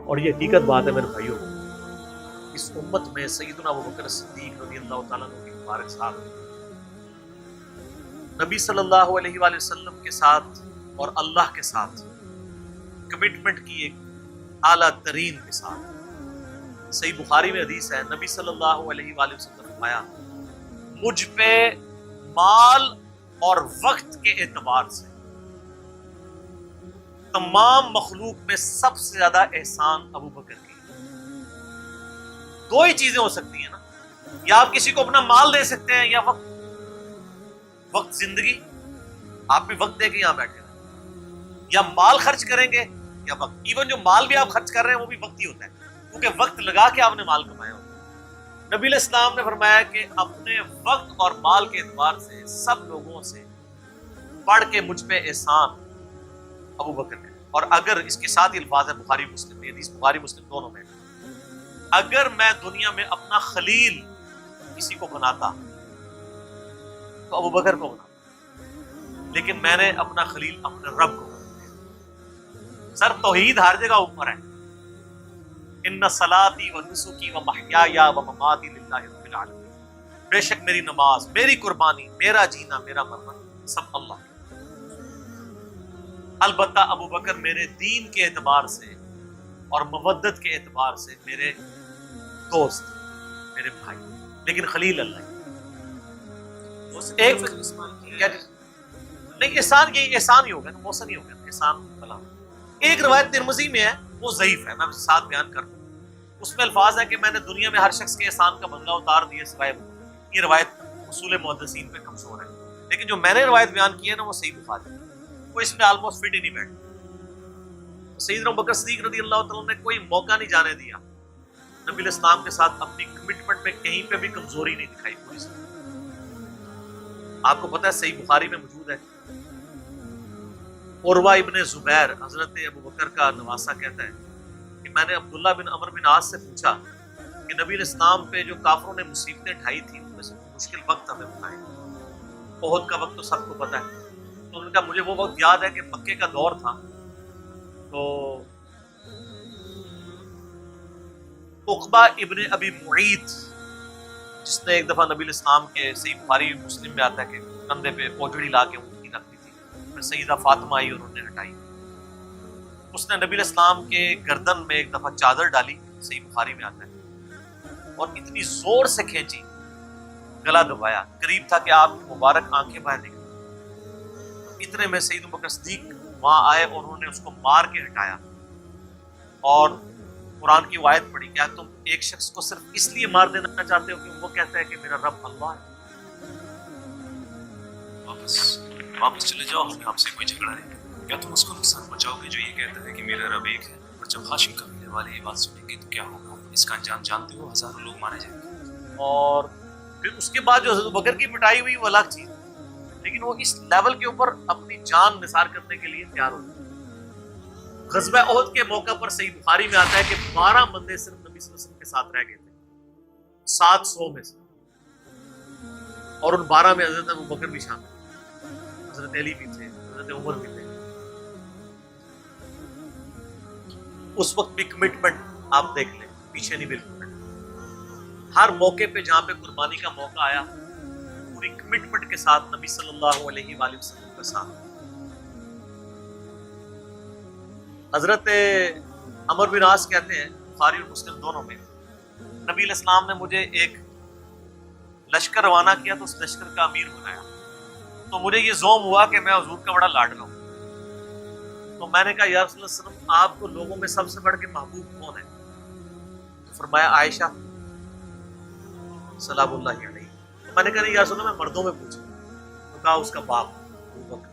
اور یہ حقیقت بات ہے میرے بھائیوں، اس امت میں سیدنا ابوبکر صدیق رضی اللہ تعالیٰ عنہ کی مبارک ساتھ نبی صلی اللہ علیہ وآلہ وسلم کے ساتھ اور اللہ کے ساتھ کمٹمنٹ کی ایک اعلیٰ ترین مثال۔ صحیح بخاری میں حدیث ہے، نبی صلی اللہ علیہ وآلہ وسلم نے فرمایا مجھ پہ مال اور وقت کے اعتبار سے تمام مخلوق میں سب سے زیادہ احسان ابوبکر کی۔ دو ہی چیزیں ہو سکتی ہیں نا، یا آپ کسی کو اپنا مال دے سکتے ہیں یا وقت۔ وقت زندگی، آپ بھی وقت دے کے یہاں بیٹھے ہیں، یا مال خرچ کریں گے یا وقت۔ ایون جو مال بھی آپ خرچ کر رہے ہیں وہ بھی وقت ہی ہوتا ہے، کیونکہ وقت لگا کے آپ نے مال کمایا ہوتا ہے۔ نبی علیہ السلام نے فرمایا کہ اپنے وقت اور مال کے اعتبار سے سب لوگوں سے بڑھ کے مجھ پہ احسان ابوبکر ہے۔ اور اگر اس کے ساتھ ہی الفاظ ہے بخاری مسلم میں، حدیث بخاری مسلم دونوں میں، اگر میں دنیا میں اپنا خلیل کسی کو بناتا تو ابوبکر کو بناتا، لیکن میں نے اپنا خلیل اپنے رب کو بنایا۔ سر توحید ہر جگہ اوپر ہے، ان صلاتی و نسکی و محیایا و مماتی للہ رب العالمین، بے شک میری نماز، میری قربانی، میرا جینا، میرا مرنا سب اللہ کا۔ البتہ ابوبکر میرے دین کے اعتبار سے اور مودت کے اعتبار سے میرے دوست، میرے بھائی، لیکن خلیل اللہ ایک نہیں، احسان یہ احسان ہی ہوگا نا، موسن ہی ہوگا نا، احسان بلا۔ ایک روایت ترمذی میں ہے، وہ ضعیف ہے، میں ساتھ بیان کر دوں۔ اس میں الفاظ ہے کہ میں نے دنیا میں ہر شخص کے احسان کا بدلہ اتار دیا سوائے ابوبکر۔ یہ روایت اصول محدثین پہ کمزور ہے، لیکن جو میں نے روایت بیان کی ہے نا وہ صحیح بخاری ہے، وہ اس میں آلموسٹ فٹ ہی نہیں بیٹھتا۔ سیدنا ابوبکر صدیق رضی اللہ تعالیٰ نے کوئی موقع نہیں جانے دیا نبی علیہ السلام کے ساتھ اپنی کمٹمنٹ میں کہیں پہ بھی کمزوری نہیں دکھائی پوری سے۔ آپ کو پتہ ہے صحیح بخاری میں موجود ہے، عروہ ابن زبیر حضرت ابوبکر کا نواسہ کہتا ہے کہ میں نے عبداللہ بن عمر بن عاص سے پوچھا کہ نبی علیہ السلام پہ جو کافروں نے مصیبتیں ڈھائی تھیں ان میں سے مشکل وقت ہمیں بتائیں۔ احد کا وقت تو سب کو پتہ ہے، تو انہوں نے کہا مجھے وہ وقت یاد ہے کہ مکے کا دور تھا، تو عقبہ ابن ابی معیط جس نے ایک دفعہ نبی علیہ السلام کے، صحیح بخاری مسلم میں آتا ہے کہ کندھے پہ پوجڑی لا کے اونٹنی رکھ دی تھی، پھر سیدہ فاطمہ آئی اور انہوں نے ہٹائی۔ اس نے نبی علیہ السلام کے گردن میں ایک دفعہ چادر ڈالی، صحیح بخاری میں آتا ہے، اور اتنی زور سے کھینچی، گلا دبایا، قریب تھا کہ آپ کی مبارک آنکھیں باہر نکلی۔ اتنے میں سیدنا ابوبکر صدیق وہاں آئے اور انہوں نے اس کو مار کے ہٹایا، اور قرآن کی آیت پڑھی، کیا تم ایک شخص کو صرف اس لیے مار دینا چاہتے ہو کہ وہ کہتا ہے کہ میرا رب اللہ ہے؟ واپس چلے جاؤ، ہمیں آپ سے کوئی جھگڑا نہیں۔ کیا تم اس کو نقصان پہنچاؤ گے جو یہ کہتا ہے کہ میرا رب ایک ہے؟ اور جب ہاشم قبیلے والے یہ بات سنیں گے تو کیا ہوگا؟ اس کا انجام جانتے ہو، ہزاروں لوگ مارے جائیں گے۔ اور پھر اس کے بعد جو حضرت ابوبکر کی پٹائی ہوئی وہ الگ چیز، لیکن وہ اس لیول کے اوپر اپنی جان نثار کرنے کے لیے تیار ہوتے ہیں۔ غزوہ احد کے موقع پر صحیح بخاری میں آتا ہے کہ 12 بندے صرف نبی صلی اللہ علیہ وسلم کے ساتھ رہ گئے تھے 700 میں سے، اور ان 12 میں حضرت ابوبکر بھی شامل تھے، حضرت علی بھی تھے، حضرت عمر بھی تھے۔ اس وقت بھی کمٹمنٹ آپ دیکھ لیں، پیچھے نہیں بالکل۔ ہر موقع پہ جہاں پہ قربانی کا موقع آیا پوری کمٹمنٹ کے ساتھ نبی صلی اللہ علیہ وآلہ وسلم کے ساتھ۔ حضرت عمر بن عاص کہتے ہیں بخاری اور مسلم دونوں میں، نبی علیہ السلام نے مجھے ایک لشکر روانہ کیا تو اس لشکر کا امیر بنایا، تو مجھے یہ زوم ہوا کہ میں حضور کا بڑا لاڈلا ہوں۔ تو میں نے کہا یا رسول اللہ صلی اللہ علیہ وسلم آپ کو لوگوں میں سب سے بڑھ کے محبوب کون ہے؟ تو فرمایا عائشہ سلام اللہ علیہ۔ تو میں نے کہا نہیں یا رسول اللہ میں مردوں میں پوچھا، تو کہا اس کا باپ ابوبکر۔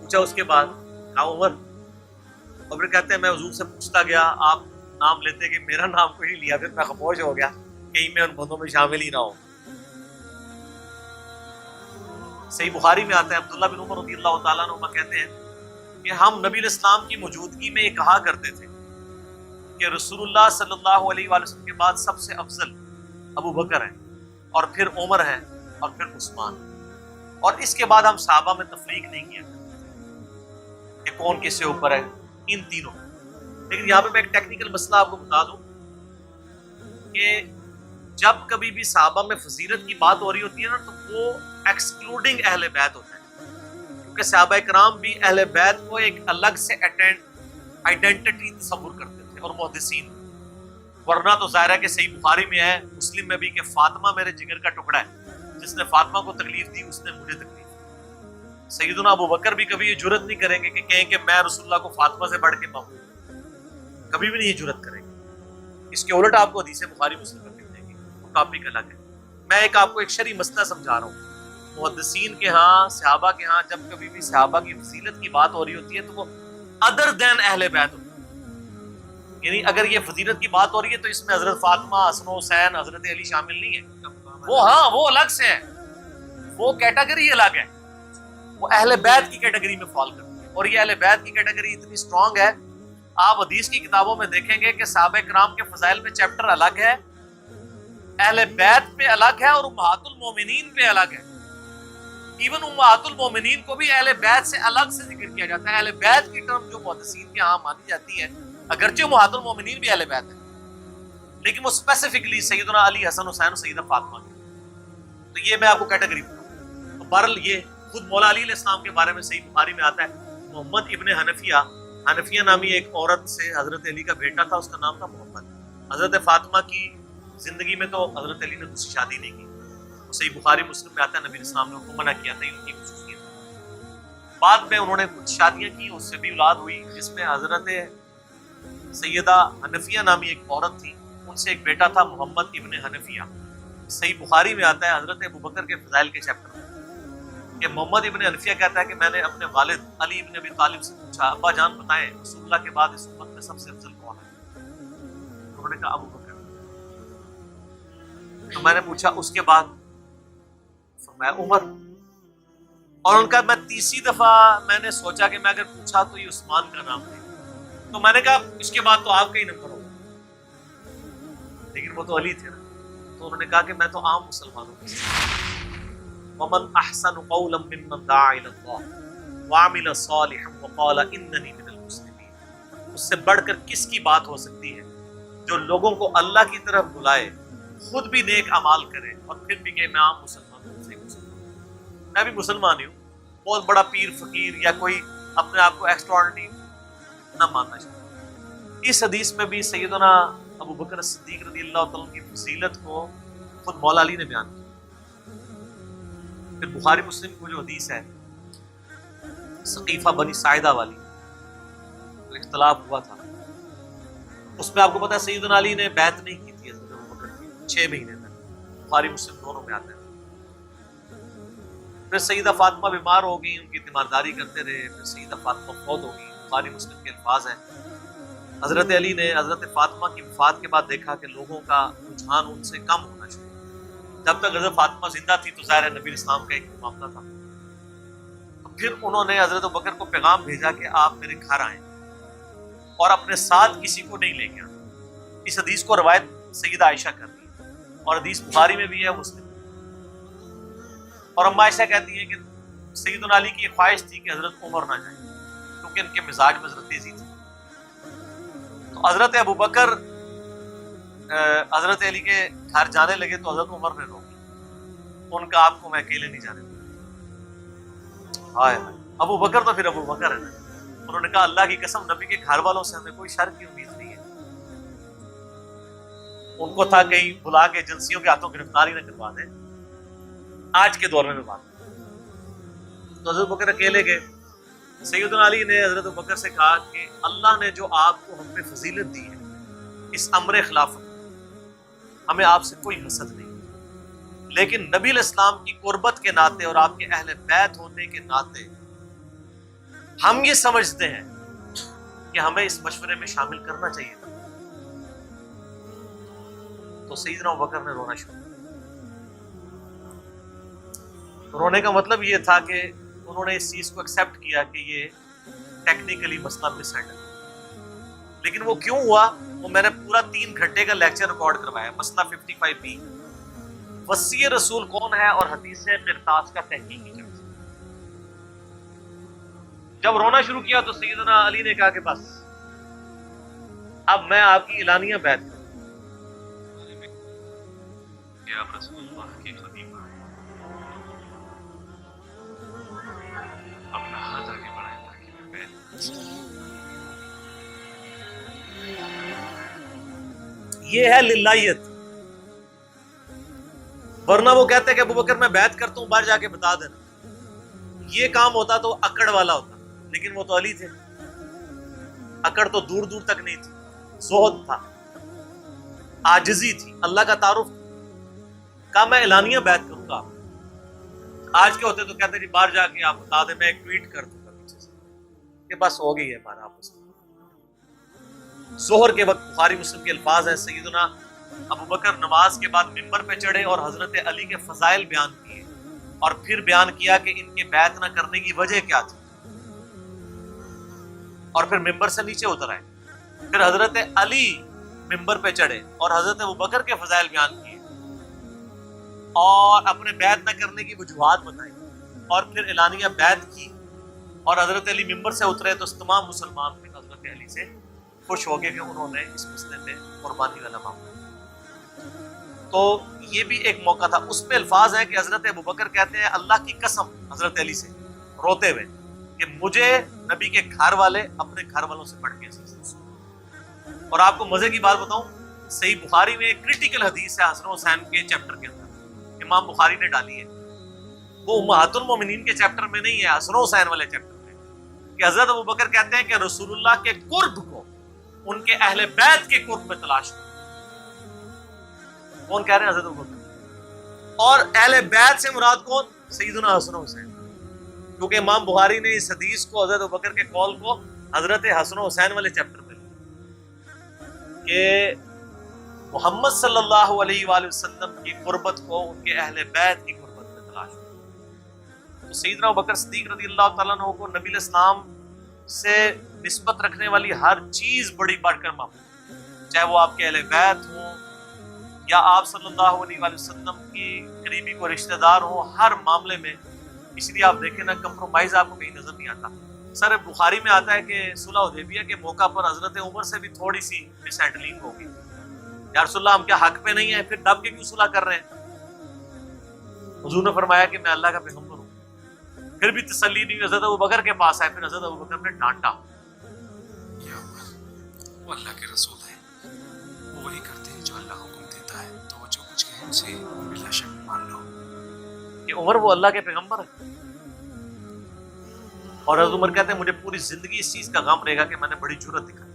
پوچھا اس کے بعد، کہا عمر۔ اور پھر کہتے ہیں میں حضور سے پوچھتا گیا، آپ نام لیتے کہ میرا نام کوئی نہیں لیا، پھر میں خاموش ہو گیا کہیں میں ان بندوں میں شامل ہی نہ ہوں۔ صحیح بخاری میں آتا ہے عبداللہ بن عمر رضی اللہ تعالیٰ عنہ کہتے ہیں کہ ہم نبی علیہ السلام کی موجودگی میں یہ کہا کرتے تھے کہ رسول اللہ صلی اللہ علیہ وآلہ وسلم کے بعد سب سے افضل ابوبکر ہیں، اور پھر عمر ہیں، اور پھر عثمان، اور اس کے بعد ہم صحابہ میں تفریق نہیں کیا کہ کون کس سے اوپر ہے، ان تینوں۔ لیکن یہاں پہ میں ایک ٹیکنیکل مسئلہ آپ کو بتا دوں کہ جب کبھی بھی صحابہ میں فضیلت کی بات ہو رہی ہوتی ہے نا، تو وہ ایکسکلوڈنگ اہل بیت ہوتا ہے، کیونکہ صحابہ کرام بھی اہل بیت کو ایک الگ سے آئیڈینٹی تصور کرتے تھے، اور محدثین، ورنہ تو ظاہر ہے کہ صحیح بخاری میں ہے، مسلم میں بھی، کہ فاطمہ میرے جگر کا ٹکڑا ہے، جس نے فاطمہ کو تکلیف دی اس نے مجھے تکلیف دی۔ سیدنا ابو بکر بھی کبھی یہ جرت نہیں کریں گے کہ کہیں کہ میں رسول اللہ کو فاطمہ سے بڑھ کے پاؤں، کبھی بھی نہیں یہ جرت کریں گے۔ اس کے الٹ آپ کو حدیث بخاری مسلم میں مل جائیں گی، وہ ٹاپک الگ ہے۔ میں ایک شرعی مسئلہ سمجھا رہا ہوں، محدثین کے ہاں، صحابہ کے ہاں، جب کبھی بھی صحابہ کی فضیلت کی بات ہو رہی ہوتی ہے تو وہ ادر دین اہل بیت ہوتی ہے، یعنی اگر یہ فضیلت کی بات ہو رہی ہے تو اس میں حضرت فاطمہ، حسن و حسین، حضرت علی شامل نہیں ہے، وہ الگ سے ہیں، وہ کیٹیگری الگ ہے، وہ اہل بیت کی کیٹیگری میں فال کرتی ہے، اور یہ اہل بیت کی کیٹیگری اتنی سٹرونگ ہے، آپ حدیث کی کتابوں میں دیکھیں گے کہ صحابہ کرام کے فضائل میں چیپٹر الگ ہے، اہل بیت پہ الگ ہے، اور امہات المومنین پہ الگ ہے۔ ایون امہات المومنین کو بھی اہل بیت سے الگ سے ذکر کیا جاتا ہے۔ اہل بیت کی ٹرم جو محدثین کے ہاں مانی جاتی ہے، اگرچہ امہات المومنین بھی اہل بیت ہے، لیکن وہ اسپیسیفکلی سیدنا علی، حسن حسین اور سیدہ فاطمہ کی، تو یہ میں آپ کو کیٹیگری بتاؤں۔ تو بہرحال یہ خود مولا علی علیہ السلام کے بارے میں صحیح بخاری میں آتا ہے، محمد ابن حنفیہ نامی ایک عورت سے حضرت علی کا بیٹا تھا، اس کا نام تھا محمد۔ حضرت فاطمہ کی زندگی میں تو حضرت علی نے دوسری شادی نہیں کی، وہ صحیح بخاری مسلم میں آتا ہے، نبی علیہ السلام نے ان کو منع کیا تھا، ان کی خصوصیت۔ بعد میں انہوں نے کچھ شادیاں کی، اس سے بھی اولاد ہوئی، جس میں حضرت سیدہ حنفیہ نامی ایک عورت تھی، ان سے ایک بیٹا تھا محمد ابن حنفیہ۔ صحیح بخاری میں آتا ہے حضرت ابوبکر کے فضائل کے چیپٹر میں کہ محمد ابن حنفیہ کہتا ہے کہ میں نے اپنے والد علی ابن ابی طالب سے پوچھا، ابا جان بتائیں رسول اللہ کے بعد اس امت میں سب سے افضل کون ہے؟ انہوں نے کہا ابوبکر۔ تو میں نے پوچھا اس کے بعد؟ فرمایا عمر۔ اور ان کا میں تیسری دفعہ میں نے سوچا کہ میں اگر پوچھا تو یہ عثمان کا نام دے، تو میں نے کہا اس کے بعد تو آپ کا ہی نمبر ہوگا، لیکن وہ تو علی تھے نا، تو انہوں نے کہا کہ میں تو عام مسلمانوں کی وَمَنْ أَحْسَنُ قَوْلًا مِّمَّنْ دَعَا إِلَى اللَّهِ وَعَمِلَ صَالِحًا وَقَالَ إِنَّنِي مِنَ الْمُسْلِمِينَ۔ اس سے بڑھ کر کس کی بات ہو سکتی ہے جو لوگوں کو اللہ کی طرف بلائے، خود بھی نیک اعمال کرے، اور پھر بھی کہ میں عام مسلمان ہوں، سے مسلمان، میں بھی مسلمان ہی ہوں، بہت بڑا پیر فقیر یا کوئی اپنے آپ کو ایکسٹراڈنری نہ ماننا چاہیے۔ اس حدیث میں بھی سیدنا ابو بکر صدیق رضی اللہ تعالیٰ کی فضیلت کو خود مولا علی نے بیان کیا۔ پھر بخاری مسلم کو جو حدیث ہے سقیفہ بنی ساعدہ والی، تو اختلاف ہوا تھا، اس میں آپ کو پتا ہے سیدنا علی نے بیعت نہیں کی تھی حضرت ابوبکر کی 6 مہینے تک، بخاری مسلم دونوں میں آتا ہے۔ پھر سیدہ فاطمہ بیمار ہو گئی، ان کی تیمارداری کرتے رہے، پھر سیدہ فاطمہ فوت ہو گئی، بخاری مسلم کے الفاظ ہیں۔ حضرت علی نے حضرت فاطمہ کی وفات کے بعد دیکھا کہ لوگوں کا رجحان ان سے کم ہونا چاہیے، جب تک حضرت فاطمہ زندہ تھی تو ظاہر ہے نبی اسلام کا ایک معاملہ تھا، تو پھر انہوں نے حضرت ابوبکر کو پیغام بھیجا کہ آپ میرے گھر آئیں اور اپنے ساتھ کسی کو نہیں لے کے آنا۔ اس حدیث کو روایت سیدہ عائشہ کر دی ہے، اور حدیث بخاری میں بھی ہے، مسلم میں۔ اور اما عائشہ کہتی ہیں کہ سیدنا علی کی خواہش تھی کہ حضرت عمر نہ جائیں، کیونکہ ان کے مزاج میں حضرت تیزی تھی۔ تو حضرت ابوبکر حضرت علی کے گھر جانے لگے تو حضرت عمر نے روکی، ان کا آپ کو میں اکیلے نہیں جانے دوں۔ ہائے ہائے، ابو بکر تو پھر ابو بکر ہے نا، انہوں نے کہا اللہ کی قسم نبی کے گھر والوں سے ہمیں کوئی شر کی امید نہیں ہے، ان کو تھا کہیں بلا کے ایجنسیوں کے ہاتھوں گرفتاری نہ کروا دیں، آج کے دور میں بات۔ تو حضرت بکر اکیلے گئے، سیدنا علی نے حضرت بکر سے کہا کہ اللہ نے جو آپ کو ہم پہ فضیلت دی ہے اس امر خلافت، ہمیں آپ سے کوئی حسد نہیں، لیکن نبی علیہ السلام کی قربت کے ناطے اور آپ کے اہل بیت ہونے کے ناطے ہم یہ سمجھتے ہیں کہ ہمیں اس مشورے میں شامل کرنا چاہیے تھا۔ تو سیدنا ابوبکر نے رونا شروع کیا۔ رونے کا مطلب یہ تھا کہ انہوں نے اس چیز کو ایکسیپٹ کیا کہ یہ ٹیکنیکلی مسئلہ مس ہینڈل، لیکن وہ کیوں ہوا وہ میں نے پورا 3 گھنٹے کا لیکچر ریکارڈ کروایا، مسئلہ 55B، وصی رسول کون ہے اور حدیث قرطاس کا تحقیقی جائزہ۔ جب رونا شروع کیا تو سیدنا علی نے کہا کہ بس اب میں آپ کی اعلانیہ بیعت کروں کہ آپ رسول اللہ کے خلیفہ ہیں، اپنا ہاتھ آگے بڑھائیں تاکہ میں بیعت کر سکوں۔ یہ ہے للہیت، ورنہ وہ کہتے ہیں کہ ابو بکر میں بیعت کرتا ہوں، باہر جا کے بتا دینا۔ یہ کام ہوتا تو اکڑ والا ہوتا، لیکن وہ تو علی تھے، اکڑ تو دور دور تک نہیں تھی، زہد تھا، عاجزی تھی، اللہ کا تعارف تھا۔ کہا میں اعلانیہ بیعت کروں گا۔ آج کے ہوتے تو کہتے جی باہر جا کے آپ بتا دیں، میں ایک ٹویٹ کر دوں گا پیچھے سے کہ بس ہو گئی ہے ہمارا آپس میں۔ ظہر کے وقت بخاری مسلم کے الفاظ ہیں، سیدنا ابو بکر نماز کے بعد ممبر پہ چڑھے اور حضرت علی کے فضائل بیان کیے، اور پھر بیان کیا کہ ان کے بیعت نہ کرنے کی وجہ کیا تھی، اور پھر ممبر سے نیچے اتر آئے۔ پھر حضرت علی ممبر پہ چڑھے اور حضرت ابو بکر کے فضائل بیان کیے اور اپنے بیعت نہ کرنے کی وجوہات بتائی، اور پھر اعلانیہ بیعت کی، اور حضرت علی ممبر سے اترے تو تمام مسلمان پھر حضرت علی سے خوش ہو گئے کہ انہوں نے اس مسئلے میں قربانی والا معاملہ۔ تو یہ بھی ایک موقع تھا۔ اس پہ الفاظ ہیں کہ حضرت ابو بکر کہتے ہیں اللہ کی قسم حضرت علی سے روتے ہوئے کہ مجھے نبی کے گھر والے اپنے گھر والوں سے بڑھ کے عزیز ہیں۔ اور آپ کو مزے کی بات بتاؤں، صحیح بخاری میں ایک کرٹیکل حدیث ہے حسن حسین کے چیپٹر کے اندر، امام بخاری نے ڈالی ہے، وہ امہات المومنین کے چیپٹر میں نہیں ہے، حسن حسین والے چیپٹر میں، کہ حضرت ابو بکر کہتے ہیں کہ رسول اللہ کے قرب کو ان کے اہل بیت کے قرب میں تلاش کرو۔ کون کہہ رہے ہیں؟ حضرت ابو بکر۔ اور اہل بیت سے مراد کون؟ سیدنا حسن حسین، کیونکہ امام بخاری نے اس حدیث کو، حضرت ابو بکر کے قول کو، حضرت حسن حسین والے چیپٹر میں لیا کہ محمد صلی اللہ علیہ وآلہ وسلم کی قربت کو ان کے اہل بیت کی قربت میں تلاش کرو۔ تو سیدنا ابو بکر صدیق رضی اللہ تعالیٰ عنہ کو نبی الاسلام سے نسبت رکھنے والی ہر چیز بڑی بڑھ کر معمول، چاہے وہ آپ کے اہل بیت ہوں یا آپ صلی اللہ علیہ وآلہ وسلم کی قریبی کو رشتہ دار ہوں، ہر معاملے میں۔ اس لیے آپ دیکھیں نا، کمپرومائز آپ کو کہیں نظر نہیں آتا۔ سر بخاری میں آتا ہے کہ صلح حدیبیہ کے موقع پر حضرت عمر سے بھی تھوڑی سی مس ہینڈلنگ ہوگی، یا رسول اللہ ہم کیا حق پہ نہیں ہیں، پھر دب کے کیوں صلح کر رہے ہیں؟ حضور نے فرمایا کہ میں اللہ کا پیغمبر ہوں۔ پھر بھی تسلی نہیں، حضرت ابو بکر کے پاس آئے، پھر حضرت ابو بکر نے ڈانٹا۔ وہ اللہ کے رسول ہیں، وہ وہی کرتے ہیں جو اللہ حکم دیتا ہے، تو وہ جو کچھ کہیں اسے بلا شک مان لو کہ عمر وہ اللہ کے پیغمبر ہے۔ اور حضرت عمر کہتے ہیں مجھے پوری زندگی اس چیز کا غم رہے گا کہ میں نے بڑی جرأت دکھائی۔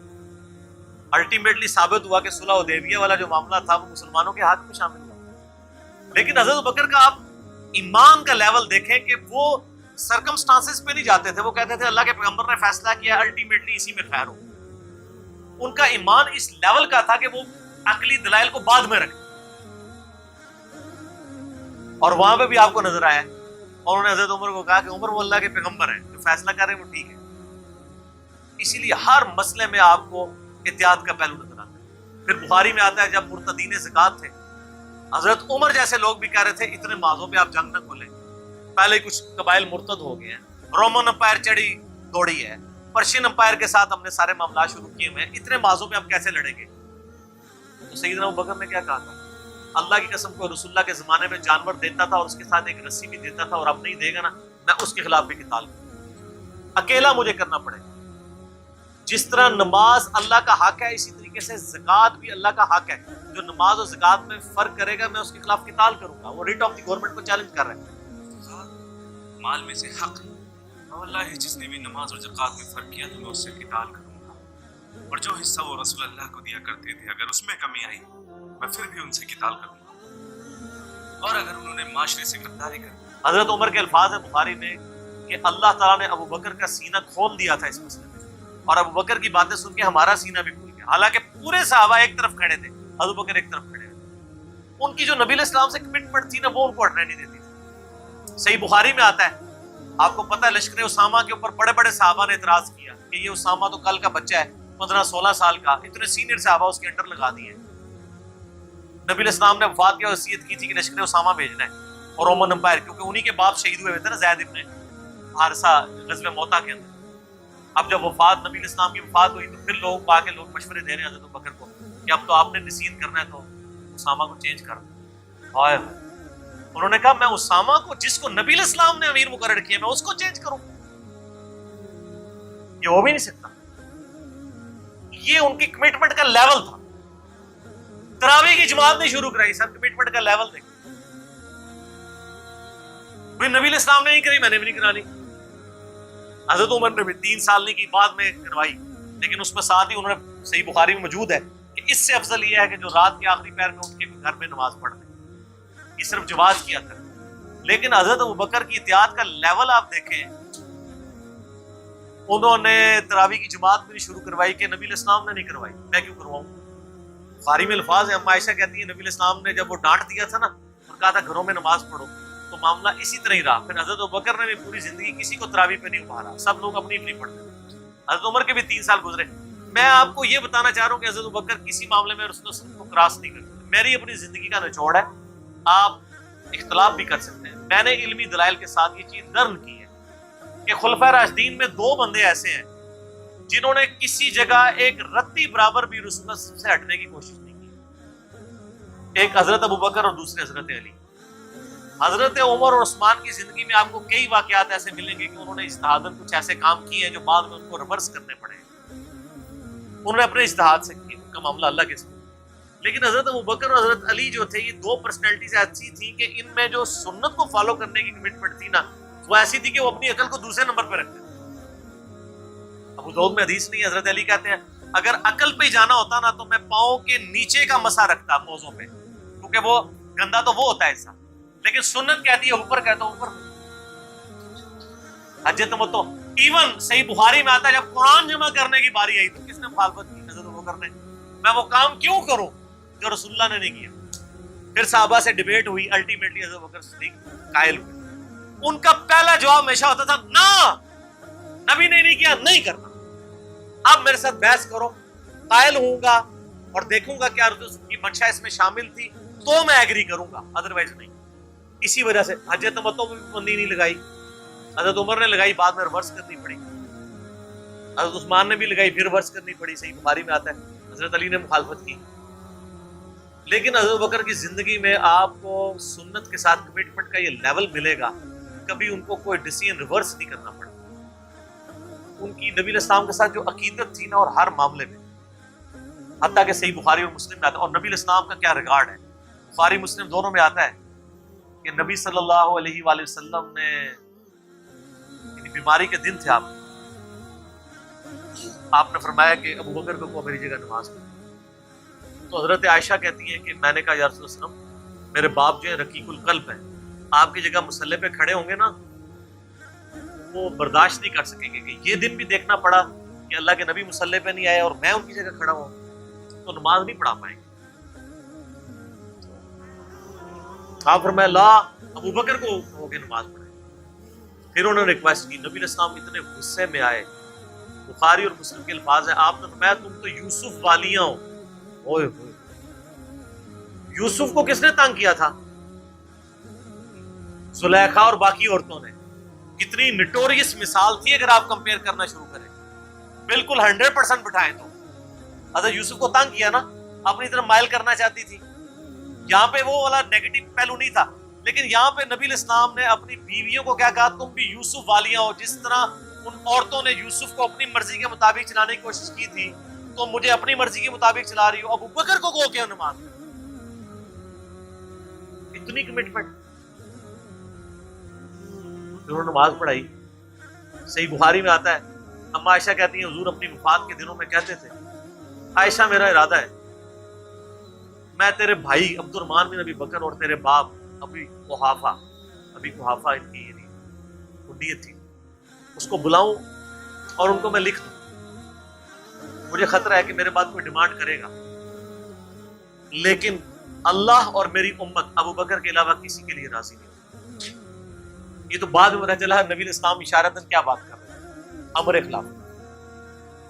الٹیمیٹلی ثابت ہوا کہ صلح حدیبیہ والا جو معاملہ تھا وہ مسلمانوں کے حق میں شامل ہوا، لیکن حضرت بکر کا آپ ایمان کا لیول دیکھیں کہ وہ سرکمسٹانسز پہ نہیں جاتے تھے، وہ کہتے تھے اللہ کے پیغمبر نے فیصلہ کیا، الٹیمیٹلی اسی میں خیر ہو۔ ان کا ایمان اس لیول کا تھا کہ وہ عقلی دلائل کو بعد میں رکھتے، اور وہاں پہ بھی آپ کو نظر آیا، اور انہوں نے حضرت عمر کو کہا کہ عمر وہ اللہ کے پیغمبر ہیں، جو فیصلہ کر رہے ہیں وہ ٹھیک ہے۔ اسی لیے ہر مسئلے میں آپ کو احتیاط کا پہلو نظر آتا ہے۔ پھر بخاری میں آتا ہے جب مرتدین زکات تھے، حضرت عمر جیسے لوگ بھی کہہ رہے تھے اتنے ماضوں پہ آپ جنگ نہ کھولیں، پہلے کچھ قبائل مرتد ہو گئے ہیں، رومن امپائر چڑھی دوڑی ہے، پرشین امپائر کے ساتھ ہم نے سارے معاملات شروع کیے ہوئے ہیں، اتنے ماضوں پہ ہم کیسے لڑیں گے؟ تو سیدنا ابو بکر نے کیا کہا تھا؟ اللہ کی قسم کو رسول اللہ کے زمانے میں جانور دیتا تھا اور اس کے ساتھ ایک رسی بھی دیتا تھا، اور اب نہیں دے گا نا، میں اس کے خلاف بھی قتال کروں، اکیلا مجھے کرنا پڑے گا۔ جس طرح نماز اللہ کا حق ہے، اسی طریقے سے زکوٰۃ بھی اللہ کا حق ہے۔ جو نماز اور زکوٰۃ میں فرق کرے گا میں اس کے خلاف قتال کروں گا۔ وہ ریٹ آف دی گورنمنٹ کو چیلنج کر رہے ہیں۔ مال میں سے حق ہے، اور اللہ ہے جس نے بھی نماز اور زکوٰۃ میں فرق کیا تو میں اس سے قتال کروں گا، اور جو حصہ وہ رسول اللہ کو دیا کرتے تھے اگر اس میں کمی آئی میں پھر بھی ان سے قتال کروں گا، اور اگر انہوں نے معاشرے سے غداری کر۔ حضرت عمر کے الفاظ ہیں بخاری میں کہ اللہ تعالیٰ نے ابو بکر کا سینہ کھول دیا تھا اس مسئلے میں، اور ابو بکر کی باتیں سن کے ہمارا سینہ بھی کھل گیا، حالانکہ پورے صحابہ ایک طرف کھڑے تھے، ابو بکر ایک طرف کھڑے تھے۔ ان کی جو نبی علیہ السلام سے کمٹمنٹ تھی نا، وہ ان کو ہٹنے نہیں دیتی تھی۔ صحیح بخاری میں آتا ہے، آپ کو پتہ ہے لشکر اسامہ کے اوپر بڑے بڑے صحابہ نے اعتراض کیا کہ یہ اسامہ تو کل کا بچہ ہے، 15-16 سال کا، اتنے سینئر صحابہ اس کے انڈر لگا دیے۔ نبی علیہ السلام نے وفات کی وصیت کی تھی کہ لشکر اسامہ بھیجنا ہے، اور رومن امپائر، کیونکہ انہی کے باپ شہید ہوئے تھے نا، زید ابن حارثہ غزوہ موتا کے اندر۔ اب جب وفات نبی اسلام کی وفات ہوئی تو پھر لوگ آ کے لوگ مشورے دے رہے ہیں حضرت بکر کو کہ اب تو آپ نے نصیحت کرنا ہے تو اسامہ کو چینج کر دو. ہائے انہوں نے کہا میں اسامہ کو جس کو نبی الاسلام نے امیر مقرر کیا میں اس کو چینج کروں؟ یہ ہو بھی نہیں سکتا. یہ ان کی کمٹمنٹ کا لیول تھا. تراویح کی جماعت نہیں شروع کرائی سر, کمٹمنٹ کا لیول دیکھ. نبی الاسلام نے نہیں کری, میں نے بھی نہیں کرانی. حضرت عمر نے بھی 3 سال نہیں کی, بعد میں کروائی, لیکن اس میں ساتھ ہی انہوں نے, صحیح بخاری میں موجود ہے کہ اس سے افضل یہ ہے کہ جو رات کے آخری پہر میں اٹھ کے گھر میں نماز پڑھ لیں. یہ صرف جواز کیا تھا. لیکن حضرت ابوبکر کی احتیاط کا لیول آپ دیکھیں, انہوں نے تراویح کی جماعت بھی شروع کروائی کہ نبی الاسلام نے نہیں کروائی, میں کیوں کرواؤں. بخاری میں الفاظ ہیں, اما عائشہ کہتی ہیں نبی الاسلام نے جب وہ ڈانٹ دیا تھا نا اور کہا تھا گھروں میں نماز پڑھو, تو معاملہ اسی طرح ہی رہا. پھر حضرت ابوبکر نے بھی پوری زندگی کسی کو تراویح پہ نہیں ابھارا, سب لوگ اپنی اپنی پڑھتے. حضرت عمر کے بھی 3 سال گزرے. میں آپ کو یہ بتانا چاہ رہا ہوں کہ حضرت ابوبکر کسی معاملے میں رسول اللہ کو کراس نہیں کرتے. میری اپنی زندگی کا نچوڑ ہے, آپ اختلاف بھی کر سکتے ہیں. میں نے علمی دلائل کے ساتھ یہ چیز درن کی ہے کہ خلفائے راشدین میں 2 بندے ایسے ہیں جنہوں نے کسی جگہ ایک رتی برابر بھی رسول اللہ سے ہٹنے کی کوشش نہیں کی. ایک حضرت ابوبکر اور دوسرے حضرت علی. حضرت عمر اور عثمان کی زندگی میں آپ کو کئی واقعات ایسے ملیں گے کہ انہوں نے اجتہاداً کچھ ایسے کام کیے ہیں جو بعد میں ان کو ریورس کرنے پڑے. انہوں نے اپنے اجتہاد سے کیے, ان کا معاملہ اللہ کے ساتھ. لیکن حضرت ابوبکر اور حضرت علی جو تھے, یہ 2 پرسنالٹیز ایسی تھیں کہ ان میں جو سنت کو فالو کرنے کی کمٹمنٹ تھی نا, وہ ایسی تھی کہ وہ اپنی عقل کو دوسرے نمبر پہ رکھتے تھے. ابو داؤد میں حدیث نہیں, حضرت علی کہتے ہیں اگر عقل پہ جانا ہوتا نا تو میں پاؤں کے نیچے کا مسا رکھتا موزوں پہ, کیونکہ وہ گندا تو وہ ہوتا ہے ایسا. لیکن سنت کہتی ہے اوپر, کہتا ہوں اوپر. حج تمتع ایون صحیح بخاری میں آتا ہے جب قرآن جمع کرنے کی باری آئی تو کس نے مخالفت کی؟ حضرت ابوبکر نے. میں وہ کام کیوں کروں جو رسول اللہ نے نہیں کیا. پھر صحابہ سے ڈیبیٹ ہوئی, الٹیمیٹلی حضرت ابوبکر صدیق قائل ہوئے. ان کا پہلا جواب ہمیشہ ہوتا تھا نہ, نبی نے نہیں کیا, نہیں کرنا. اب میرے ساتھ بحث کرو, قائل ہوں گا اور دیکھوں گا کیا رسول کی منشا اس میں شامل تھی تو میں ایگری کروں گا, ادروائز نہیں. اسی وجہ سے حج تمتع میں بھی پابندی نہیں لگائی. حضرت عمر نے لگائی, بعد میں ریورس کرنی پڑی. حضرت عثمان نے بھی لگائی, پھر ریورس کرنی پڑی. صحیح بخاری میں آتا ہے حضرت علی نے مخالفت کی. لیکن حضرت بکر کی زندگی میں آپ کو سنت کے ساتھ کمٹمنٹ کا یہ لیول ملے گا, کبھی ان کو کوئی ڈیسیژن ریورس نہیں کرنا پڑا. ان کی نبی الاسلام کے ساتھ جو عقیدت تھی نا, اور ہر معاملے میں, حتیٰ کہ صحیح بخاری اور مسلم میں آتا ہے. اور نبی الاسلام کا کیا ریگارڈ ہے, بخاری مسلم دونوں میں آتا ہے کہ نبی صلی اللہ علیہ وآلہ وسلم نے, بیماری کے دن تھے آپ نے فرمایا کہ ابو بکر کو میری جگہ نماز پڑھو. تو حضرت عائشہ کہتی ہیں کہ میں نے کہا یا رسول اللہ علیہ وسلم میرے باپ جو ہے رقیق القلب ہے, آپ کی جگہ مصلی پہ کھڑے ہوں گے نا وہ برداشت نہیں کر سکیں گے کہ یہ دن بھی دیکھنا پڑا کہ اللہ کے نبی مصلی پہ نہیں آئے اور میں ان کی جگہ کھڑا ہوں, تو نماز نہیں پڑھا پائیں گے. آپ فرمایا لا, ابو بکر کو ہو کے نماز پڑھائیں. پھر انہوں نے ریکویسٹ کی, نبی الاسلام اتنے غصے میں آئے. بخاری اور مسلم کے الفاظ ہیں, آپ نے فرمایا تم تو یوسف والیاں ہو. اوئے ہوئے, یوسف کو کس نے تنگ کیا تھا؟ زلیخا اور باقی عورتوں نے. کتنی نٹوریس مثال تھی اگر آپ کمپیئر کرنا شروع کریں. بالکل 100% بٹھائیں تو حضرت یوسف کو تنگ کیا نا, اپنی طرف مائل کرنا چاہتی تھی. یہاں پہ وہ والا نیگیٹو پہلو نہیں تھا, لیکن یہاں پہ نبی الاسلام نے اپنی بیویوں کو کیا کہا, تم بھی یوسف والیاں ہو. جس طرح ان عورتوں نے یوسف کو اپنی مرضی کے مطابق چلانے کی کوشش کی تھی, تو مجھے اپنی مرضی کے مطابق چلا رہی ہو. ابو بکر کو کہو کہ نماز اتنی کمٹمنٹ. انہوں نے نماز پڑھائی. صحیح بخاری میں آتا ہے, اما عائشہ کہتی ہیں حضور اپنی وفات کے دنوں میں کہتے تھے, عائشہ میرا ارادہ ہے میں تیرے بھائی عبد الرحمن بن ابی بکر اور تیرے باپ ابی قحافہ ان کی کنیت تھی, اس کو بلاؤں اور ان کو میں لکھ دوں. مجھے خطرہ ہے کہ میرے بعد کوئی ڈیمانڈ کرے گا, لیکن اللہ اور میری امت ابو بکر کے علاوہ کسی کے لیے راضی نہیں. یہ تو بعد میں پتہ چلا نبی الاسلام اشارتاً کیا بات کر رہے ہیں, امر خلاف.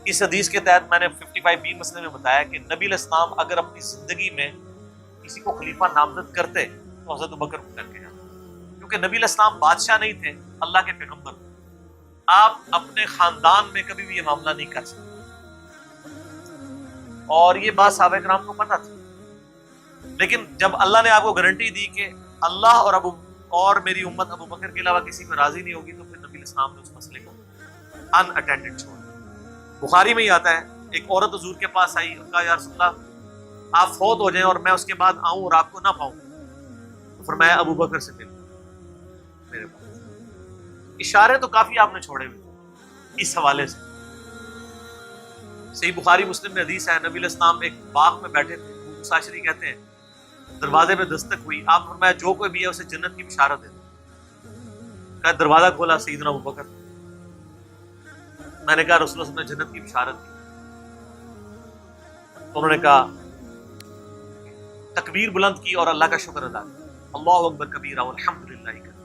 اس حدیث کے تحت میں نے 55B مسئلے میں بتایا کہ نبی الاسلام اگر اپنی زندگی میں کسی کو خلیفہ نامزد کرتے تو حضرت ابو بکر کو کر کے جاتے, کیونکہ نبی الاسلام بادشاہ نہیں تھے, اللہ کے پیغمبر. آپ اپنے خاندان میں کبھی بھی یہ معاملہ نہیں کر سکتے، اور یہ بات صحابہ کرام کو پتہ تھی، لیکن جب اللہ نے آپ کو گارنٹی دی کہ اللہ اور میری امت ابو بکر کے علاوہ کسی پہ راضی نہیں ہوگی، تو پھر نبی اسلام نے اس مسئلے کو ان اٹینڈڈ چھوڑا۔ بخاری میں ہی آتا ہے، ایک عورت حضور کے پاس آئی اور کہا یا رسول اللہ آپ فوت ہو جائیں اور میں اس کے بعد آؤں اور آپ کو نہ پاؤں، تو فرمایا ابو بکر سے مل میرے پاس۔ اشارے تو کافی آپ نے چھوڑے ہوئے اس حوالے سے۔ صحیح بخاری مسلم میں حدیث ہے، نبی علیہ السلام ایک باغ میں بیٹھے تھے، ابو مساشری کہتے ہیں، دروازے پہ دستک ہوئی، آپ فرمایا جو کوئی بھی ہے اسے جنت کی بشارت دے دو۔ کہا دروازہ کھولا سیدنا ابو بکر، میں نے کہا رسول اللہ صلی اللہ علیہ وسلم نے جنت کی بشارت دی، تو انہوں نے کہا تکبیر بلند کی اور اللہ کا شکر ادا کیا، اللہ اکبر کبیرہ والحمدللہ کثیرا۔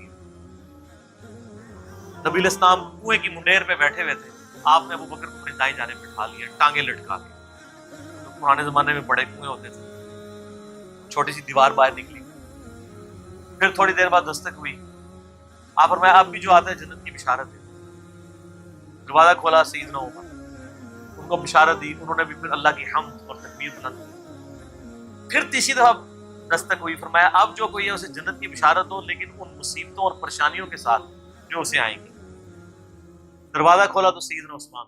نبی علیہ السلام کنویں کی منڈیر پہ بیٹھے ہوئے تھے، آپ نے ابو بکر کو اپنی دائیں جانب بٹھا لیا، ٹانگیں لٹکا کے، تو پرانے زمانے میں بڑے کنویں ہوتے تھے، چھوٹی سی دیوار باہر نکلی، پھر تھوڑی دیر بعد دستک ہوئی، آپ فرمایا اب بھی جو آتا ہے جنت کی بشارت ہے۔ دروازہ کھولا سیدنا عمر، ان کو بشارت دی، انہوں نے بھی پھر اللہ کی حمد اور تکبیر بلند کی۔ پھر تیسری دفعہ دستک ہوئی، فرمایا اب جو کوئی ہے اسے جنت کی بشارت دو، لیکن ان مصیبتوں اور پریشانیوں کے ساتھ جو اسے آئیں گی۔ دروازہ کھولا تو سیدنا عثمان،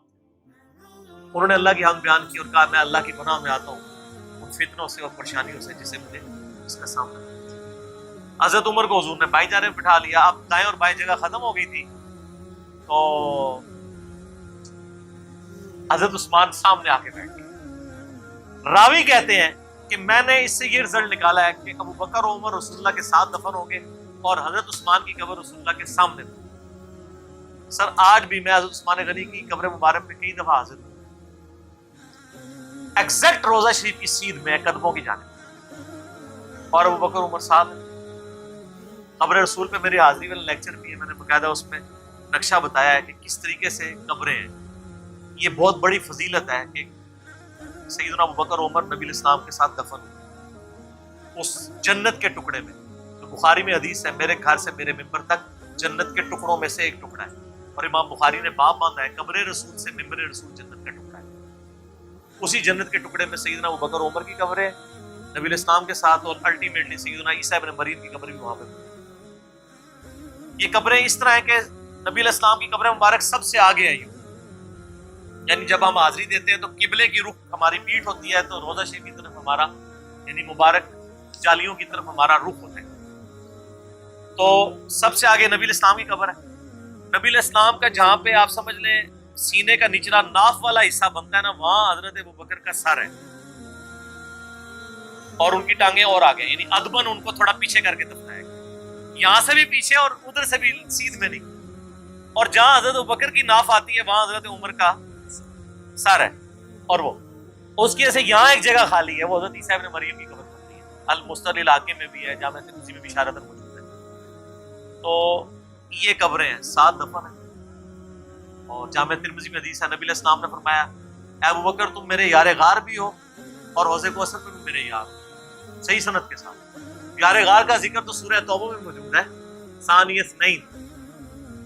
انہوں نے اللہ کی حمد بیان کی اور کہا میں اللہ کی پناہ میں آتا ہوں ان فتنوں سے اور پریشانیوں سے جسے مجھے اس کا سامنا کرنا۔ حضرت عمر کو حضور نے بائیں جانب بٹھا لیا، اب دائیں اور بائیں جگہ ختم ہو گئی تھی، تو حضرت عثمان سامنے آ کے بیٹھ گئے۔ راوی کہتے ہیں کہ میں نے اس سے یہ رزلٹ نکالا ہے کہ ابو بکر و عمر رسول اللہ کے ساتھ دفن ہو گئے اور حضرت عثمان کی قبر رسول اللہ کے سامنے تھی۔ سر آج بھی میں حضرت عثمان غنی کی قبر مبارک پہ کئی دفعہ حاضر ہوں، ایگزیکٹ روضہ شریف کی سیدھ میں قدموں کی جانب، اور ابو بکر عمر صاحب قبر رسول پہ میری حاضری والا لیکچر بھی ہے، میں نے باقاعدہ اس میں نقشہ بتایا ہے کہ کس طریقے سے قبریں ہیں۔ یہ بہت بڑی فضیلت ہے کہ سیدنا ابو بکر عمر نبی علیہ السلام کے ساتھ دفن ہوئے اس جنت کے ٹکڑے میں۔ تو بخاری میں حدیث ہے، میرے گھر سے میرے ممبر تک جنت کے ٹکڑوں میں سے ایک ٹکڑا ہے، اور امام بخاری نے باب باندھا ہے قبر رسول سے ممبر رسول جنت کا ٹکڑا ہے۔ اسی جنت کے ٹکڑے میں سیدنا ابو بکر عمر کی قبر ہے نبی علیہ السلام کے ساتھ، اور الٹیمیٹلی سیدنا عیسیٰ ابن مریم کی قبر بھی وہاں پہ۔ یہ قبریں اس طرح ہے کہ نبی علیہ السلام کی قبر مبارک سب سے آگے ہے، یعنی جب ہم حاضری دیتے ہیں تو قبلے کی رخ ہماری پیٹھ ہوتی ہے، تو روضہ شریف کی طرف ہمارا یعنی مبارک جالیوں کی طرف ہمارا رخ ہوتا ہے، تو سب سے آگے نبی علیہ السلام کی قبر ہے۔ نبی علیہ السلام کا جہاں پہ آپ سمجھ لیں سینے کا نچلا ناف والا حصہ بنتا ہے نا، وہاں حضرت ابو بکر کا سر ہے اور ان کی ٹانگیں اور آگے، یعنی ادبن ان کو تھوڑا پیچھے کر کے دفنایا گیا، یہاں سے بھی پیچھے اور ادھر سے بھی سیدھ میں نہیں، اور جہاں حضرت ابو بکر کی ناف آتی ہے وہاں حضرت عمر کا سر ہے، اور وہ اس کی وجہ سے یہاں ایک جگہ خالی ہے، وہ حضرت عیسیٰ ابن مریم کی قبر بنتی ہے، المستدل علاقے میں بھی ہے، جامع ترمذی میں بھی اشارتاً موجود ہے۔ تو یہ قبریں ہیں، 7 دفن ہیں، اور جامع ترمذی میں حدیث ہے نبی علیہ السلام نے فرمایا اے ابو بکر تم میرے یار غار بھی ہو اور حوض کوثر میں بھی میرے یار ہو، صحیح سند کے ساتھ۔ یار غار کا ذکر تو سورہ توبہ میں موجود ہے، ثانی اثنین،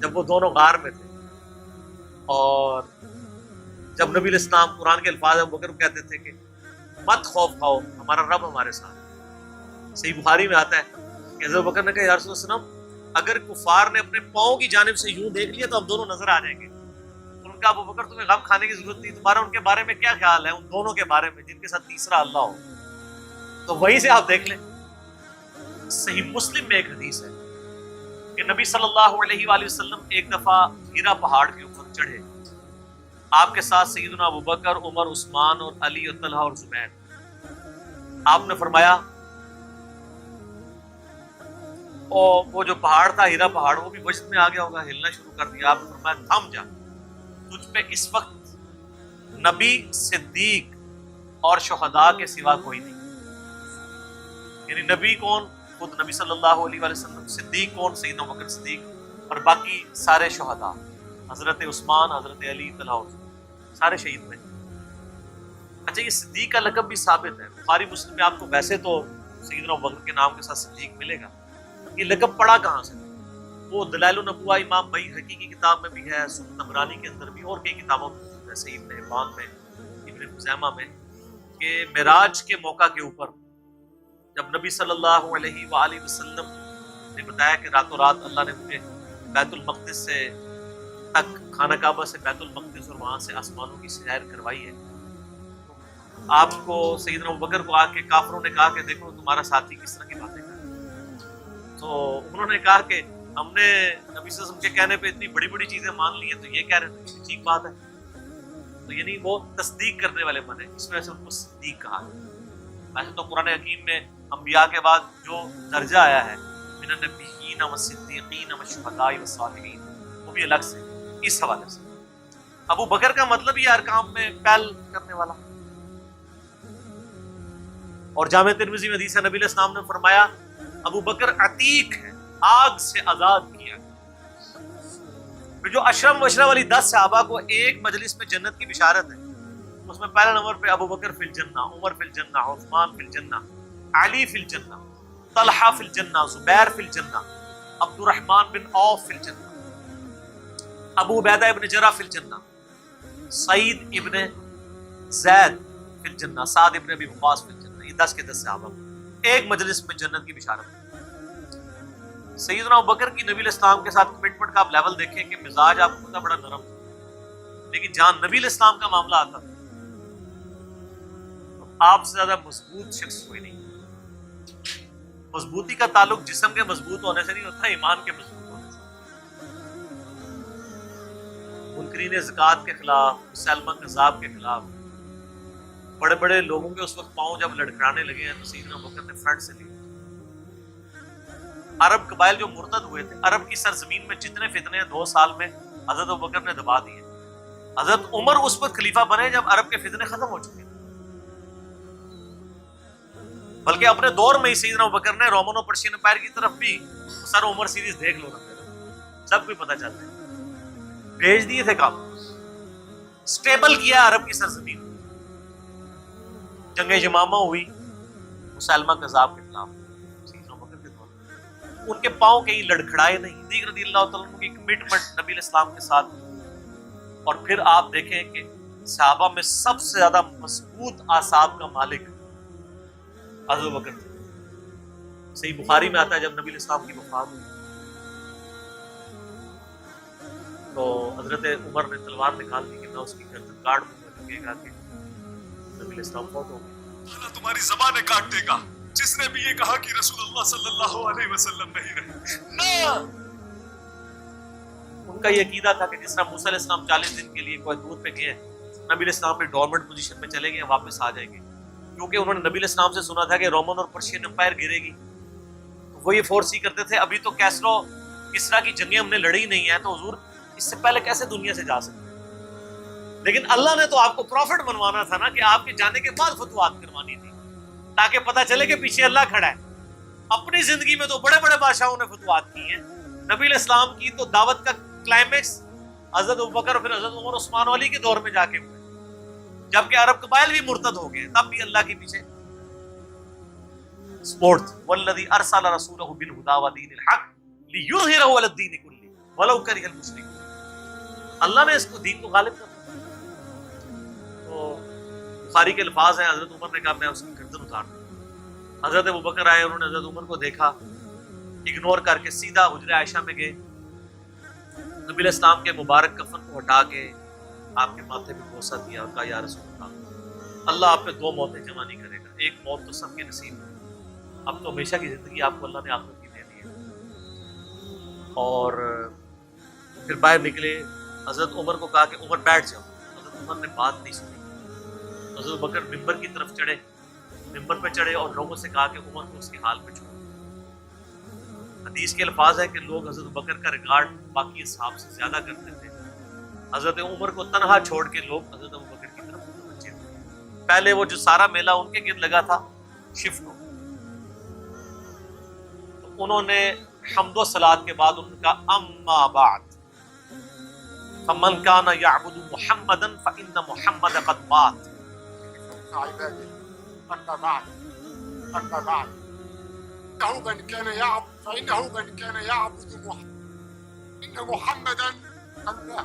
جب وہ دونوں غار میں تھے، اور جب نبی علیہ السلام قرآن کے الفاظ ابو بکر کہتے تھے کہ مت خوف کھاؤ، ہمارا رب ہمارے ساتھ۔ صحیح بخاری میں آتا ہے کہ حضرت ابو بکر نے کہا یا رسول اللہ وسلم اگر کفار نے اپنے پاؤں کی جانب سے یوں دیکھ لیا تو ہم دونوں نظر آ جائیں گے۔ ان کا ابو بکر تمہیں غم کھانے کی ضرورت نہیں، تمہارا ان کے بارے میں کیا خیال ہے، ان دونوں کے بارے میں جن کے ساتھ تیسرا اللہ ہو، تو وہیں سے آپ دیکھ لیں۔ صحیح مسلم میں ایک حدیث ہے کہ نبی صلی اللہ علیہ وآلہ وسلم ایک دفعہ ہیرا پہاڑ کے اوپر چڑھے، آپ کے ساتھ سیدنا ابو بکر، عمر، عثمان اور علی اور طلحہ اور زبیر۔ آپ نے فرمایا وہ جو پہاڑ تھا ہیرا پہاڑ وہ بھی وجد میں آ گیا ہوگا، ہلنا شروع کر دیا۔ آپ نے فرمایا تھم جا، تجھ پہ اس وقت نبی، صدیق اور شہداء کے سوا کوئی نہیں، یعنی نبی کون؟ خود نبی صلی اللہ علیہ وآلہ وسلم، صدیق کون؟ سیدنا ابو بکر صدیق، اور باقی سارے شہداء، حضرت عثمان، حضرت علی، طلحہ، سارے شہید ہوئے۔ اچھا یہ صدیق کا لقب بھی ثابت ہے، بخاری مسلم میں آپ کو ویسے تو سیدنا ابو بکر کے نام کے ساتھ صدیق ملے گا، یہ لقب پڑا کہاں سے؟ وہ دلائل النبوہ امام بیہقی کی کتاب میں بھی ہے، سنن طبرانی کے اندر بھی، اور کئی کتابوں میں جیسے ابن حبان میں، ابن خزیمہ میں، کہ معراج کے موقع کے اوپر جب نبی صلی اللہ علیہ وآلہ وسلم نے بتایا کہ راتوں رات اللہ نے مجھے بیت المقدس سے تک، خانہ کعبہ سے بیت المقدس اور وہاں سے آسمانوں کی سیر کروائی ہے، تو آپ کو سیدنا ابوبکر کو آ کے کافروں نے کہا کہ دیکھو تمہارا ساتھی کس طرح کی باتیں کر رہا ہے، تو انہوں نے کہا کہ ہم نے نبی صلی اللہ علیہ وسلم کے کہنے پہ اتنی بڑی بڑی چیزیں مان لی ہیں، تو یہ کہہ رہے تھے ٹھیک بات ہے، تو یعنی وہ تصدیق کرنے والے بنے، اس وجہ سے ان کو صدیق کہا ہے۔ ویسے تو قرآن حکیم میں انبیاء کے بعد جو درجہ آیا ہے من النبیین والصدیقین والشہداء والصالحین، وہ بھی الگ سے اس حوالے سے۔ ابو بکر کا مطلب یہ ہر کام میں پہل کرنے والا۔ اور جامع ترمذی میں حدیث ہے، نبی علیہ السلام نے فرمایا ابو بکر عتیق ہے، آگ سے آزاد کیا گیا۔ جو اشرم مبشرہ والی 10 صحابہ کو ایک مجلس میں جنت کی بشارت ہے، اس میں پہلے نمبر پہ ابو بکر فی الجنہ، عمر فی الجنہ، عثمان فی الجنہ، علی فی الجنہ، طلحہ فی الجنہ، زبیر فی الجنہ، عبد الرحمن بن عوف فی الجنہ، ابو عبیدہ ابن جرح فی الجنہ، سعید ابن زید فی الجنہ، سعد ابن ابی وقاص فی الجنہ۔ یہ 10 کے 10 صحابہ ایک مجلس میں جنت کی بشارت۔ سیدنا ابوبکر کی نبی علیہ السلام کے ساتھ کمٹمنٹ کا آپ لیول دیکھیں کہ مزاج آپ کو پتہ بڑا نرم تھا، لیکن جہاں نبی علیہ السلام کا معاملہ آتا تھا تو آپ سے زیادہ مضبوط شخص کوئی نہیں۔ مضبوطی کا تعلق جسم کے مضبوط ہونے سے نہیں ہوتا، ایمان کے مضبوط ہونے سے۔ منکرین زکوٰۃ کے خلاف، مسلمہ کذاب کے خلاف، بڑے بڑے لوگوں کے اس وقت پاؤں جب لڑکھڑانے لگے ہیں تو سیدنا ابوبکر نے فرنٹ سے لیا۔ عرب قبائل جو مرتد ہوئے تھے، عرب کی سرزمین میں جتنے فتنے ہیں 2 سال میں حضرت ابوبکر نے دبا دیے۔ حضرت عمر اس وقت خلیفہ بنے جب عرب کے فتنے ختم ہو چکے، بلکہ اپنے دور میں ہی سیدنا ابوبکر نے رومن اور پرشین امپائر کی طرف بھی سر عمر سیریز دیکھ لو نا، سب کوئی پتہ چلتا ہے، بھیج دیے تھے کام، سٹیبل کیا عرب کی سرزمین۔ جنگ یمامہ ہوئی مسلمہ کذاب کے خلاف، سیدنا ابوبکر کے دور میں ان کے پاؤں کہیں لڑکھڑائے نہیں۔ صدیق رضی اللہ تعالیٰ عنہ کی کمٹمنٹ نبی علیہ السلام کے ساتھ، اور پھر آپ دیکھیں کہ صحابہ میں سب سے زیادہ مضبوط اعصاب کا مالک حضرت ابوبکر تھے۔ صحیح بخاری میں آتا ہے جب نبی علیہ السلام کی وفات ہوئی تو حضرت عمر نے تلوار نکال دی کہ میں اس کی گردن کاٹ دوں گا، لگے گا کہ نبی علیہ السلام فوت ہو گئے۔ اللہ تمہاری زبانیں کاٹ دے گا جس نے بھی یہ کہا کہ رسول اللہ صلی اللہ علیہ وسلم نہیں رہے۔ نہ، ان کا یہ عقیدہ تھا کہ جس طرح موسیٰ علیہ السلام 40 دن کے لیے کوہ طور پہ گئے، نبی علیہ السلام پہ ڈورمنٹ پوزیشن میں چلے گئے، واپس آ جائیں گے، کیونکہ انہوں نے نبی علیہ السلام سے سنا تھا کہ رومن اور پرشین امپائر گرے گی، تو وہ یہ فورس ہی کرتے تھے ابھی تو کیسرو کسرا کی جنگیں ہم نے لڑی نہیں ہیں، تو حضور اس سے پہلے کیسے دنیا سے جا سکتے ہیں؟ لیکن اللہ نے تو آپ کو پروفٹ بنوانا تھا نا، کہ آپ کے جانے کے بعد فتوحات کروانی تھی، تاکہ پتہ چلے کہ پیچھے اللہ کھڑا ہے۔ اپنی زندگی میں تو بڑے بڑے بادشاہوں نے فتوحات کی ہیں، نبی علیہ السلام کی تو دعوت کا کلائمیکس حضرت ابوبکر اور پھر حضرت عمر عثمان علی کے دور میں جا کے ہوئے، جبکہ عرب قبائل بھی مرتد ہو گئے، تب بھی اللہ کے پیچھے سپورٹ تھی۔ والذی ارسل رسولہ بالہدی ودین الحق لیظہرہ علی الدین کلہ ولو کرہ المشرکون۔ اللہ نے اس کو دین کو غالب کر دیا۔ تو بخاری کے الفاظ ہیں، حضرت عمر نے کہا میں اس کی گردن اتار دوں۔ حضرت ابوبکر آئے، انہوں نے حضرت عمر کو دیکھا، اگنور کر کے سیدھا حجرہ عائشہ میں گئے، نبی علیہ السلام کے مبارک کفن کو ہٹا کے آپ کے ماتھے پہ بوسہ دیا اور کہا یا رسول اللہ، اللہ آپ پہ 2 موتیں جمع نہیں کرے گا، ایک موت تو سب کے نصیب ہے، اب تو ہمیشہ کی زندگی آپ کو اللہ نے آخرت کی دے دی ہے۔ اور پھر باہر نکلے، حضرت عمر کو کہا کہ عمر بیٹھ جاؤ، حضرت عمر نے بات نہیں سنی۔ حضرت بکر ممبر کی طرف چڑھے، ممبر پہ چڑھے اور لوگوں سے کہا کہ عمر کو اس کے حال پہ چھوڑو۔ حدیث کے الفاظ ہے کہ لوگ حضرت بکر کا ریگارڈ باقی اصحاب سے زیادہ کرتے تھے، حضرت عمر کو تنہا چھوڑ کے لوگ حضرت ابوبکر کی طرف متوجہ تھے۔ پہلے وہ جو سارا میلہ ان کے گرد لگا تھا شفٹ ہو، تو انہوں نے حمد و صلات کے بعد ان کا اما بعد فمن کان یعبد محمدا فإن محمد قد مات۔ عبادي أما بعد فإنه من كان يعبد محمد إن محمدا الله.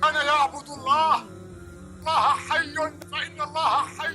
أنا يعبد الله الله حي فإن الله حي.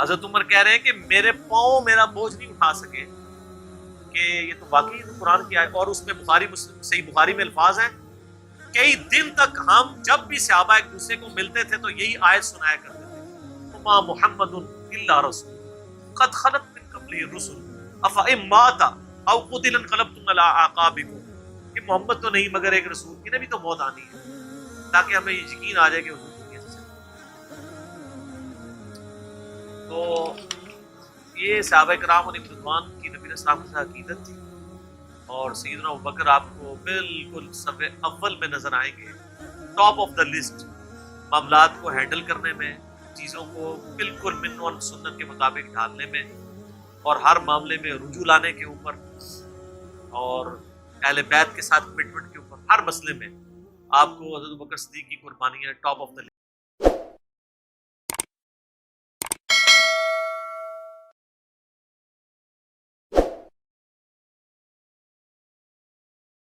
حضرت عمر کہہ رہے ہیں کہ میرے پاؤں میرا بوجھ نہیں اٹھا سکے کہ یہ تو واقعی تو قرآن کی آیت، اور اس میں بخاری مسلم صحیح بخاری میں الفاظ ہیں کئی دن تک ہم جب بھی صحابہ ایک دوسرے کو ملتے تھے تو یہی آیت سنایا کرتے تھے، وما محمد الا رسول قد خلت من قبلہ الرسل افئن مات او قتل انقلبتم علی اعقابکم، کہ محمد تو نہیں مگر ایک رسول کی نے بھی تو موت آنی ہے، تاکہ ہمیں یہ یقین آ جائے کہ حضور دنیا سے چلے۔ تو یہ صحابہ کرام علیہ رضوان کی نبی علیہ السلام کی عقیدت تھی، اور سیدنا ابوبکر آپ کو بالکل سب اول میں نظر آئیں گے، ٹاپ آف دا لسٹ، معاملات کو ہینڈل کرنے میں، چیزوں کو بالکل من و سنت کے مطابق ڈھالنے میں، اور ہر معاملے میں رجوع لانے کے اوپر، اور اہل بیت کے ساتھ کمٹمنٹ کے اوپر، ہر مسئلے میں آپ کو حضرت ابوبکر صدیق کی قربانیاں ٹاپ آف دا